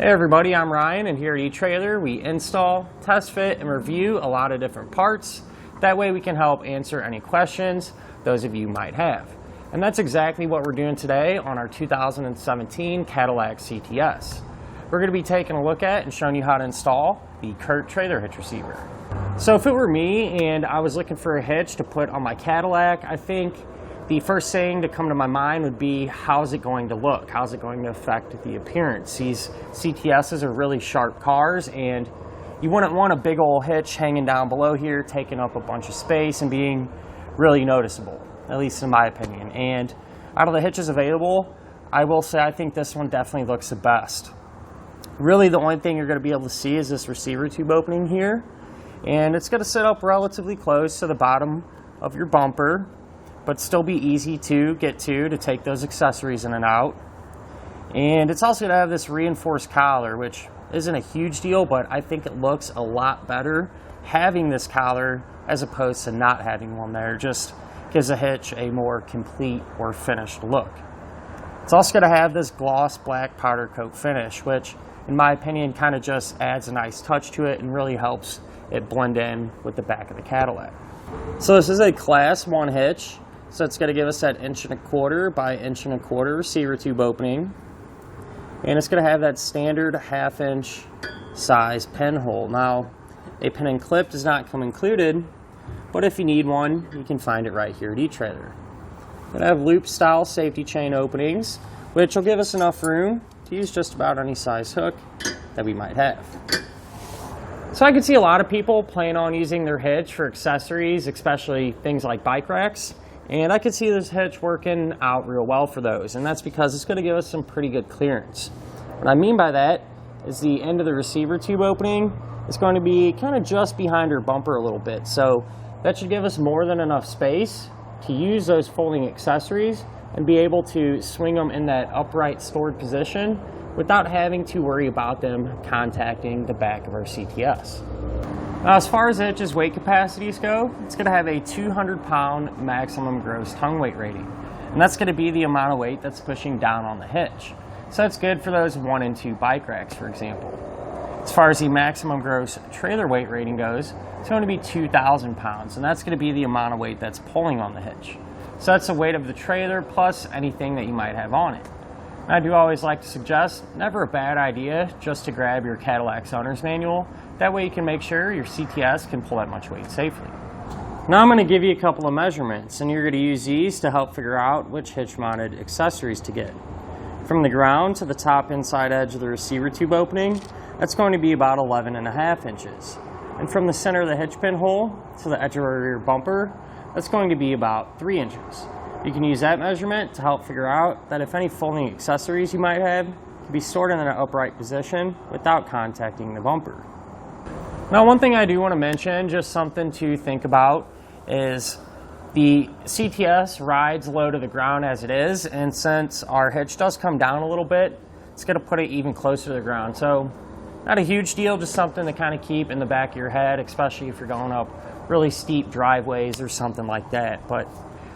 Hey everybody, I'm Ryan, and here at eTrailer we install, test fit, and review a lot of different parts. That way we can help answer any questions those of you might have. And that's exactly what we're doing today on our 2017 Cadillac CTS. We're going to be taking a look at and showing you how to install the Curt Trailer Hitch Receiver. So if it were me and I was looking for a hitch to put on my Cadillac, I think the first thing to come to my mind would be, how's it going to look? How's it going to affect the appearance? These CTSs are really sharp cars, and you wouldn't want a big old hitch hanging down below here, taking up a bunch of space and being really noticeable, at least in my opinion. And out of the hitches available, I will say I think this one definitely looks the best. Really, the only thing you're going to be able to see is this receiver tube opening here, and it's going to sit up relatively close to the bottom of your bumper, but still be easy to get to take those accessories in and out. And it's also going to have this reinforced collar, which isn't a huge deal, but I think it looks a lot better having this collar as opposed to not having one there. Just gives a hitch a more complete or finished look. It's also going to have this gloss black powder coat finish, which in my opinion kind of just adds a nice touch to it and really helps it blend in with the back of the Cadillac. So this is a Class 1 hitch. So it's going to give us that 1¼ by 1¼ receiver tube opening. And it's going to have that standard 1/2-inch size pin hole. Now, a pin and clip does not come included, but if you need one, you can find it right here at eTrailer. It's going to have loop style safety chain openings, which will give us enough room to use just about any size hook that we might have. So I can see a lot of people plan on using their hitch for accessories, especially things like bike racks. And I could see this hitch working out real well for those, and that's because it's going to give us some pretty good clearance. What I mean by that is the end of the receiver tube opening is going to be kind of just behind our bumper a little bit, so that should give us more than enough space to use those folding accessories and be able to swing them in that upright stored position without having to worry about them contacting the back of our CTS. Now, as far as the hitch's weight capacities go, it's going to have a 200-pound maximum gross tongue weight rating. And that's going to be the amount of weight that's pushing down on the hitch. So that's good for those 1 and 2 bike racks, for example. As far as the maximum gross trailer weight rating goes, it's going to be 2,000 pounds. And that's going to be the amount of weight that's pulling on the hitch. So that's the weight of the trailer plus anything that you might have on it. And I do always like to suggest, never a bad idea just to grab your Cadillac's owner's manual. That way you can make sure your CTS can pull that much weight safely. Now I'm going to give you a couple of measurements, and you're going to use these to help figure out which hitch-mounted accessories to get. From the ground to the top inside edge of the receiver tube opening, that's going to be about 11.5 inches. And from the center of the hitch pin hole to the edge of our rear bumper, that's going to be about 3 inches. You can use that measurement to help figure out that if any folding accessories you might have can be stored in an upright position without contacting the bumper. Now, one thing I do want to mention, just something to think about, is the CTS rides low to the ground as it is, and since our hitch does come down a little bit, it's going to put it even closer to the ground. So not a huge deal, just something to kind of keep in the back of your head, especially if you're going up really steep driveways or something like that. But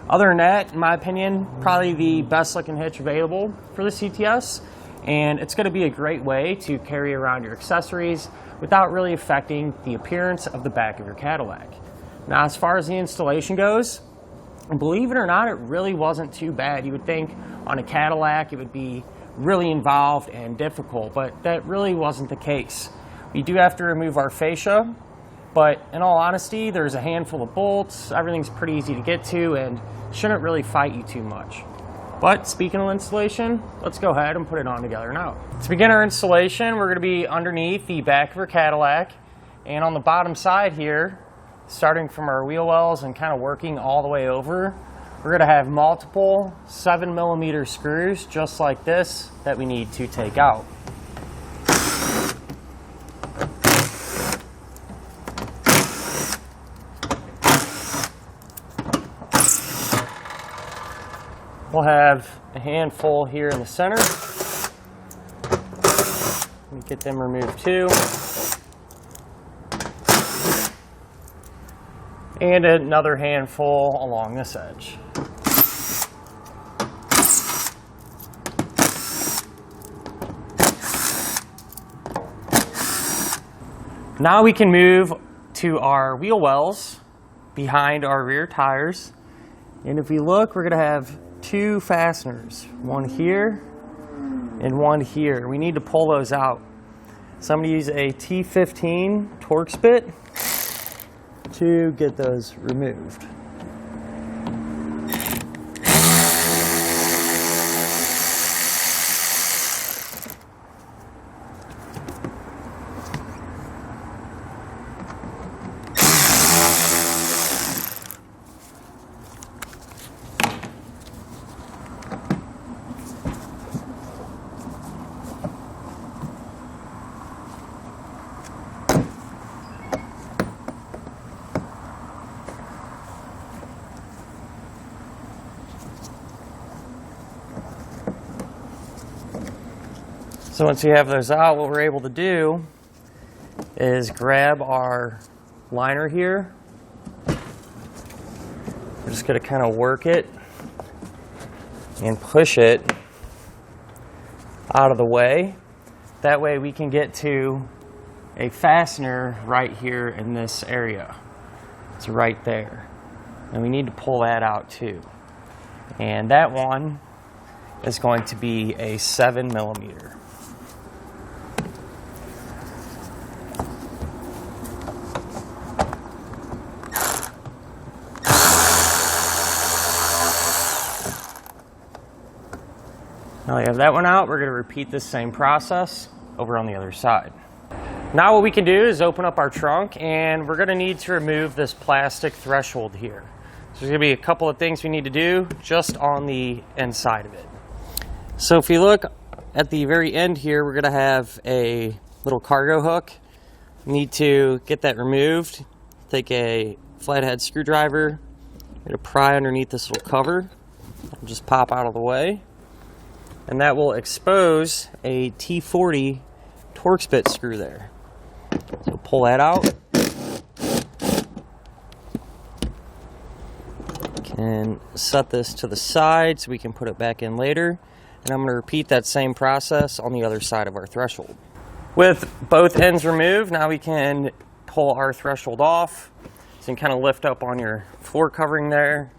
other than that, in my opinion, probably the best looking hitch available for the CTS, and it's going to be a great way to carry around your accessories without really affecting the appearance of the back of your Cadillac. Now, as far as the installation goes, believe it or not, it really wasn't too bad. You would think on a Cadillac it would be really involved and difficult, but that really wasn't the case. We do have to remove our fascia, but in all honesty, there's a handful of bolts, everything's pretty easy to get to, and shouldn't really fight you too much. But speaking of installation, let's go ahead and put it on together now. To begin our installation, we're going to be underneath the back of our Cadillac, and on the bottom side here, starting from our wheel wells and kind of working all the way over, we're going to have multiple 7mm screws just like this that we need to take out. We'll have a handful here in the center. Let me get them removed too. And another handful along this edge. Now we can move to our wheel wells behind our rear tires. And if we look, we're going to have two fasteners, one here and one here. We need to pull those out. So I'm going to use a T15 Torx bit to get those removed. So once you have those out, what we're able to do is grab our liner here. We're just going to kind of work it and push it out of the way. That way we can get to a fastener right here in this area. It's right there. And we need to pull that out too. And that one is going to be a 7mm. Now we have that one out, we're going to repeat this same process over on the other side. Now what we can do is open up our trunk, and we're going to need to remove this plastic threshold here. So there's going to be a couple of things we need to do just on the inside of it. So if you look at the very end here, we're going to have a little cargo hook. We need to get that removed. Take a flathead screwdriver, going to pry underneath this little cover. It'll just pop out of the way. And that will expose a T40 Torx bit screw there. So pull that out. Can set this to the side so we can put it back in later. And I'm going to repeat that same process on the other side of our threshold. With both ends removed, now we can pull our threshold off. So you can kind of lift up on your floor covering there,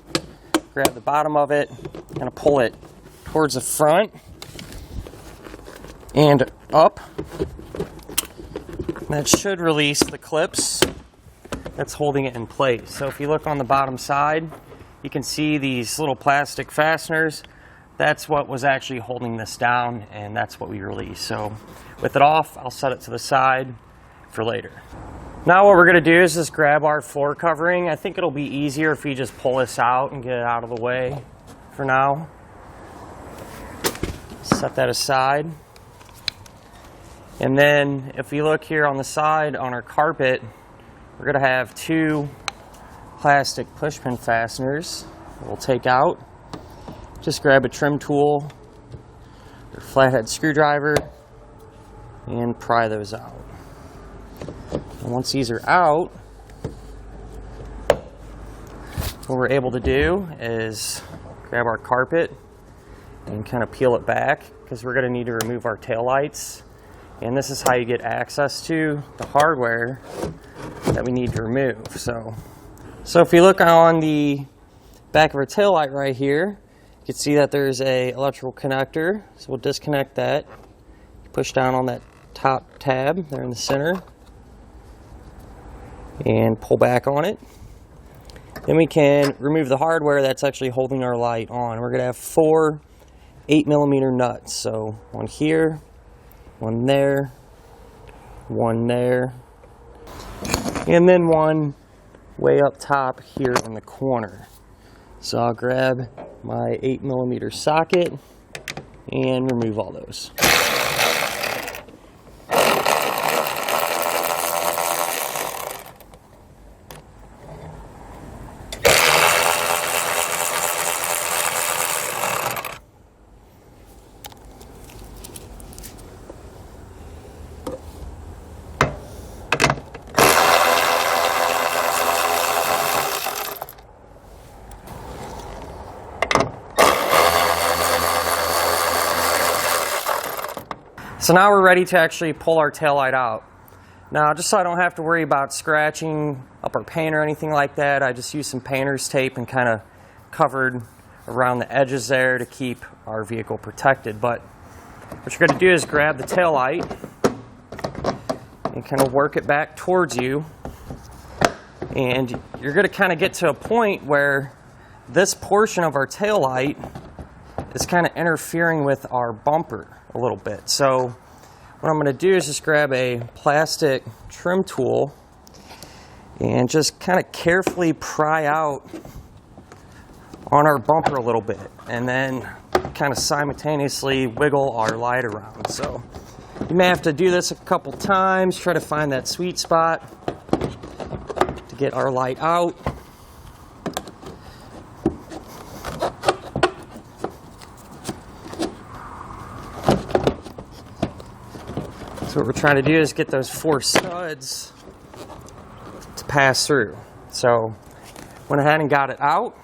grab the bottom of it, kind of pull it towards the front and up. That should release the clips that's holding it in place. So if you look on the bottom side, you can see these little plastic fasteners. That's what was actually holding this down, and that's what we released. So with it off, I'll set it to the side for later. Now what we're going to do is just grab our floor covering. I think it'll be easier if we just pull this out and get it out of the way for now. Set that aside. And then if you look here on the side on our carpet, we're going to have two plastic pushpin fasteners that we'll take out. Just grab a trim tool or flathead screwdriver and pry those out. And once these are out, what we're able to do is grab our carpet and kind of peel it back, because we're going to need to remove our taillights. And this is how you get access to the hardware that we need to remove. So if you look on the back of our taillight right here, you can see that there's a electrical connector. So we'll disconnect that. Push down on that top tab there in the center and pull back on it. Then we can remove the hardware that's actually holding our light on. We're going to have 4 8mm nuts. So one here, one there, and then one way up top here in the corner. So I'll grab my 8mm socket and remove all those. So now we're ready to actually pull our taillight out. Now, just so I don't have to worry about scratching up our paint or anything like that, I just use some painter's tape and kind of covered around the edges there to keep our vehicle protected. But what you're going to do is grab the tail light and kind of work it back towards you. And you're going to kind of get to a point where this portion of our tail light is kind of interfering with our bumper a little bit. So what I'm going to do is just grab a plastic trim tool and just kind of carefully pry out on our bumper a little bit, and then kind of simultaneously wiggle our light around. So you may have to do this a couple times, try to find that sweet spot to get our light out. So what we're trying to do is get those 4 studs to pass through. So went ahead and got it out.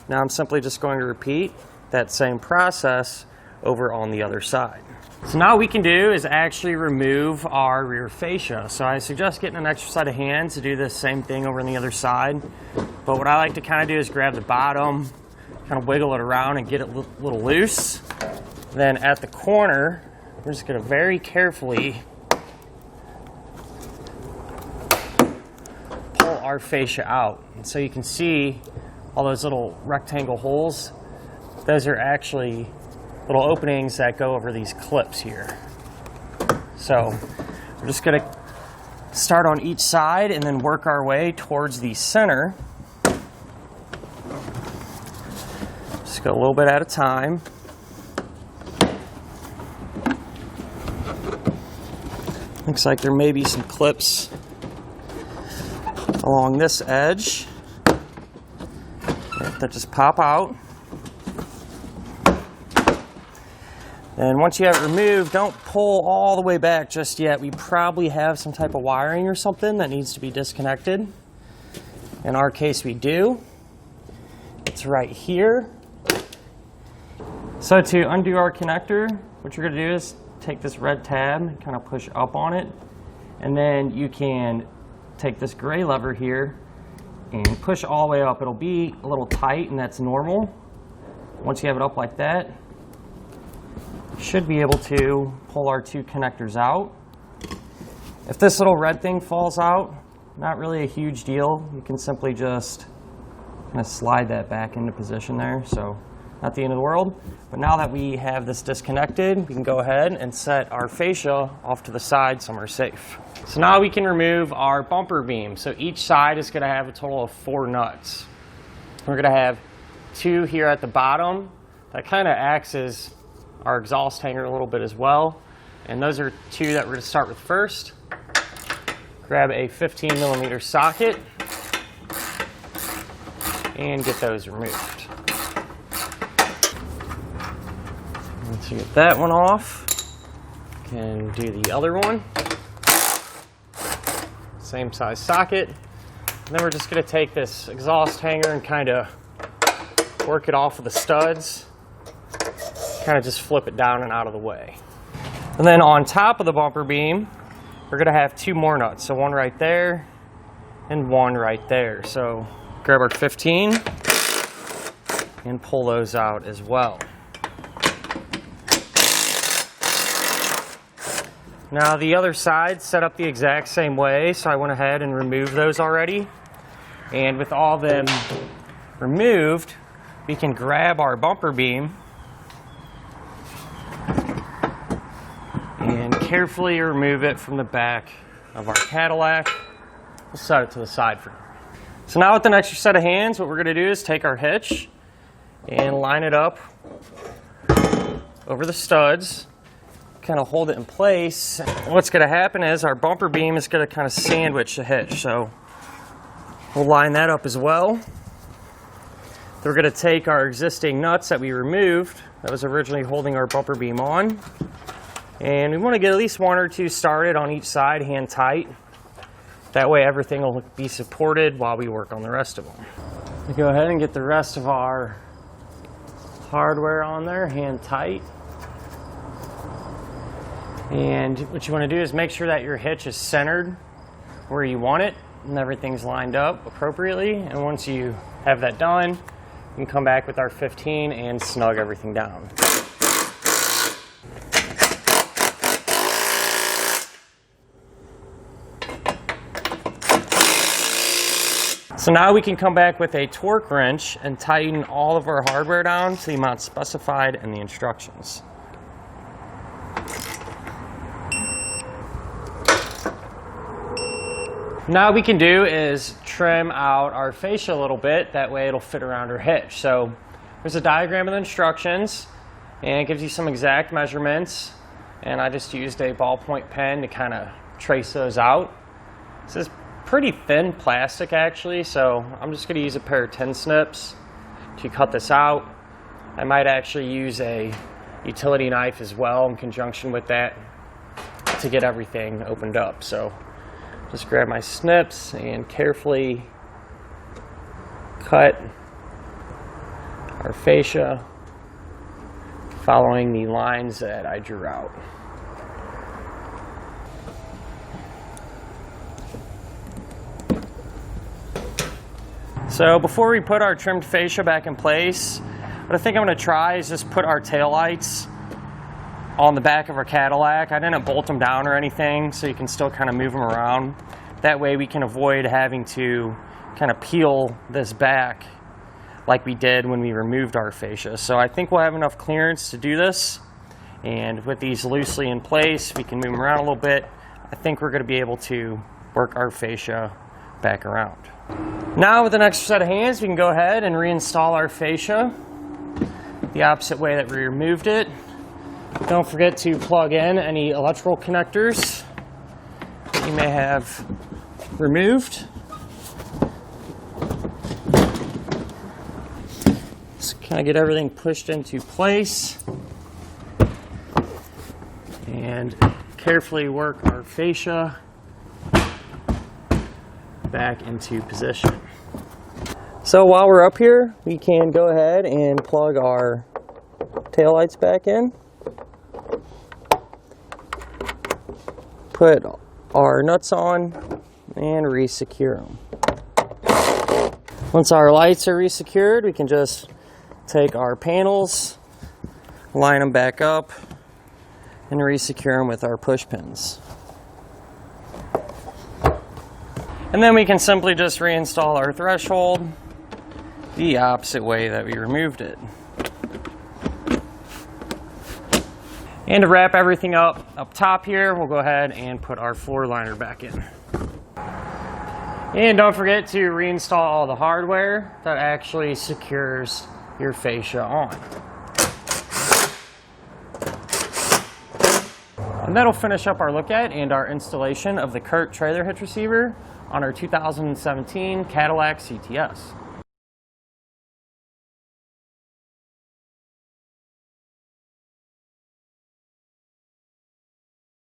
Now I'm simply just going to repeat that same process over on the other side. So now what we can do is actually remove our rear fascia. So I suggest getting an extra set of hands to do this same thing over on the other side. But what I like to kind of do is grab the bottom, kind of wiggle it around and get it a little loose. Then at the corner, we're just going to very carefully pull our fascia out. And so you can see all those little rectangle holes. Those are actually little openings that go over these clips here. So we're just going to start on each side and then work our way towards the center. Just go a little bit at a time. Looks like there may be some clips along this edge that just pop out. And once you have it removed, don't pull all the way back just yet. We probably have some type of wiring or something that needs to be disconnected. In our case, we do. It's right here. So to undo our connector, what you're going to do is take this red tab and kind of push up on it, and then you can take this gray lever here and push all the way up. It'll be a little tight, and that's normal. Once you have it up like that, you should be able to pull our 2 connectors out. If this little red thing falls out, not really a huge deal. You can simply just kind of slide that back into position there. So not the end of the world. But now that we have this disconnected, we can go ahead and set our fascia off to the side somewhere safe. So now we can remove our bumper beam. So each side is going to have a total of 4 nuts. We're going to have 2 here at the bottom. That kind of acts as our exhaust hanger a little bit as well. And those are 2 that we're going to start with first. Grab a 15mm socket and get those removed. Once you get that one off, you can do the other one. Same size socket. And then we're just going to take this exhaust hanger and kind of work it off of the studs. Kind of just flip it down and out of the way. And then on top of the bumper beam, we're going to have 2 more nuts. So one right there and one right there. So grab our 15 and pull those out as well. Now the other side set up the exact same way, so I went ahead and removed those already. And with all them removed, we can grab our bumper beam and carefully remove it from the back of our Cadillac. We'll set it to the side for now. So now with an extra set of hands, what we're going to do is take our hitch and line it up over the studs. Kind of hold it in place. What's going to happen is our bumper beam is going to kind of sandwich the hitch. So we'll line that up as well. We're going to take our existing nuts that we removed that was originally holding our bumper beam on, and we want to get at least 1 or 2 started on each side, hand tight. That way everything will be supported while we work on the rest of them. We go ahead and get the rest of our hardware on there, hand tight. And what you want to do is make sure that your hitch is centered where you want it and everything's lined up appropriately. And once you have that done, you can come back with our 15 and snug everything down. So now we can come back with a torque wrench and tighten all of our hardware down to the amount specified in the instructions. Now what we can do is trim out our fascia a little bit, that way it'll fit around our hitch. So there's a diagram of the instructions and it gives you some exact measurements, and I just used a ballpoint pen to kind of trace those out. This is pretty thin plastic actually, so I'm just going to use a pair of tin snips to cut this out. I might actually use a utility knife as well in conjunction with that to get everything opened up. So just grab my snips and carefully cut our fascia following the lines that I drew out. So before we put our trimmed fascia back in place, what I think I'm going to try is just put our taillights on the back of our Cadillac. I didn't bolt them down or anything, so you can still kind of move them around. That way we can avoid having to kind of peel this back like we did when we removed our fascia. So I think we'll have enough clearance to do this. And with these loosely in place, we can move them around a little bit. I think we're going to be able to work our fascia back around. Now with an extra set of hands, we can go ahead and reinstall our fascia the opposite way that we removed it. Don't forget to plug in any electrical connectors that you may have removed. Just kind of get everything pushed into place and carefully work our fascia back into position. So while we're up here, we can go ahead and plug our taillights back in. Put our nuts on and re-secure them. Once our lights are re-secured, we can just take our panels, line them back up, and re-secure them with our push pins. And then we can simply just reinstall our threshold the opposite way that we removed it. And to wrap everything up top here, we'll go ahead and put our floor liner back in. And don't forget to reinstall all the hardware that actually secures your fascia on. And that'll finish up our look at and our installation of the Curt Trailer Hitch Receiver on our 2017 Cadillac CTS.